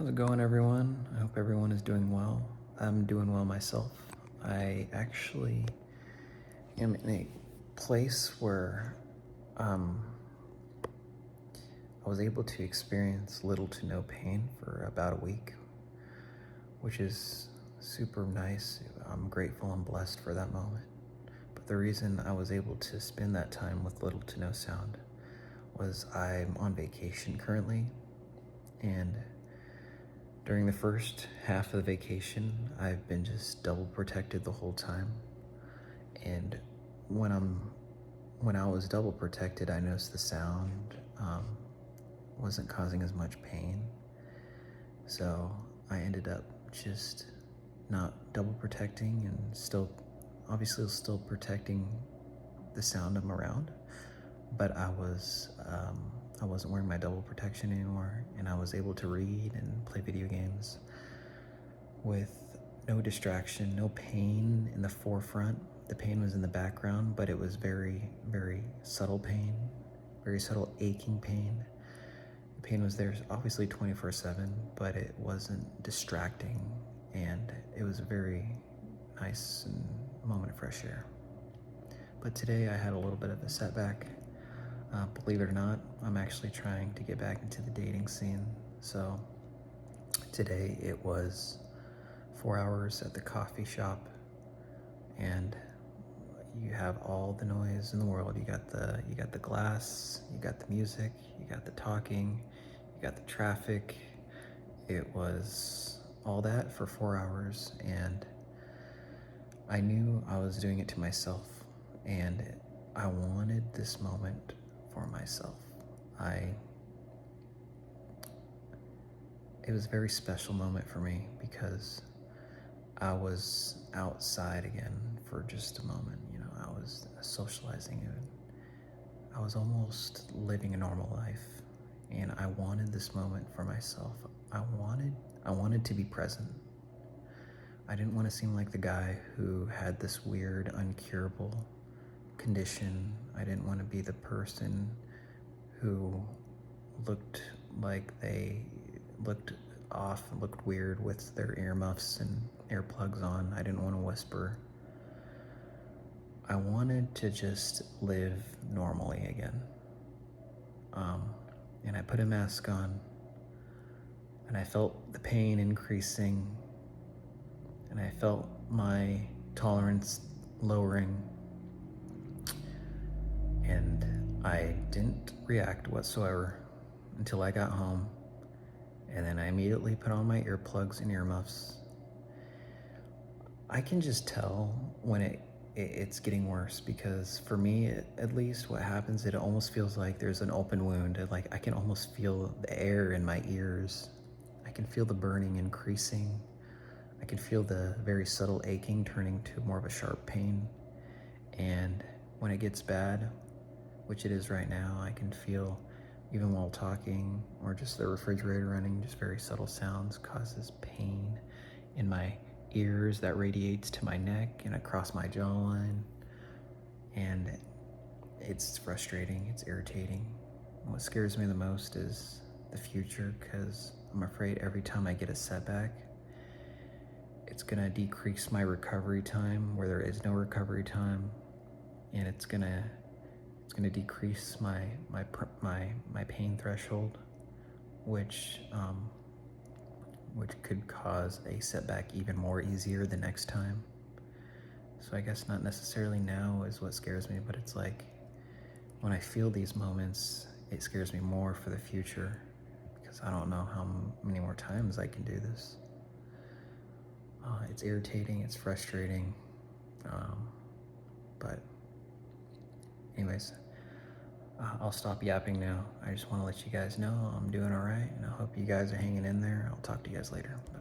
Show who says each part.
Speaker 1: How's it going, everyone? I hope everyone is doing well. I'm doing well myself. I actually am in a place where um, I was able to experience little to no pain for about a week, which is super nice. I'm grateful and blessed for that moment. But the reason I was able to spend that time with little to no sound was I'm on vacation currently, and during the first half of the vacation, I've been just double protected the whole time. And when I'm when I was double protected, I noticed the sound wasn't causing as much pain. So I ended up just not double protecting and still protecting the sound I'm around. But I wasn't wearing my double protection anymore, and I was able to read and play video games with no distraction, no pain in the forefront. The pain was in the background, but it was very, very subtle pain, very subtle aching pain. The pain was there obviously 24/7, but it wasn't distracting, and it was a very nice and moment of fresh air. But today I had a little bit of a setback. Believe it or not, I'm actually trying to get back into the dating scene. So today it was 4 hours at the coffee shop, and you have all the noise in the world. You got the glass, you got the music, you got the talking, you got the traffic. It was all that for 4 hours, and I knew I was doing it to myself, and I wanted this moment for myself. It was a very special moment for me because I was outside again for just a moment. I was socializing and I was almost living a normal life, and I wanted this moment for myself. I wanted to be present. I didn't want to seem like the guy who had this weird, uncurable condition. I didn't want to be the person who looked like they looked off and looked weird with their earmuffs and earplugs on. I didn't want to whisper. I wanted to just live normally again. And I put a mask on, and I felt the pain increasing, and I felt my tolerance lowering, and I didn't react whatsoever until I got home, and then I immediately put on my earplugs and earmuffs. I can just tell when it's getting worse, because for me, at least, what happens, it almost feels like there's an open wound. Like I can almost feel the air in my ears. I can feel the burning increasing. I can feel the very subtle aching turning to more of a sharp pain. And when it gets bad, which it is right now, I can feel, even while talking or just the refrigerator running, just very subtle sounds causes pain in my ears that radiates to my neck and across my jawline. And it's frustrating, it's irritating. What scares me the most is the future, because I'm afraid every time I get a setback, it's gonna decrease my recovery time where there is no recovery time, and it's gonna decrease my pain threshold, which could cause a setback even more easier the next time. So I guess not necessarily now is what scares me, but it's like when I feel these moments, it scares me more for the future, because I don't know how many more times I can do this. It's irritating, it's frustrating, but anyways, I'll stop yapping now. I just want to let you guys know I'm doing all right, and I hope you guys are hanging in there. I'll talk to you guys later. Bye.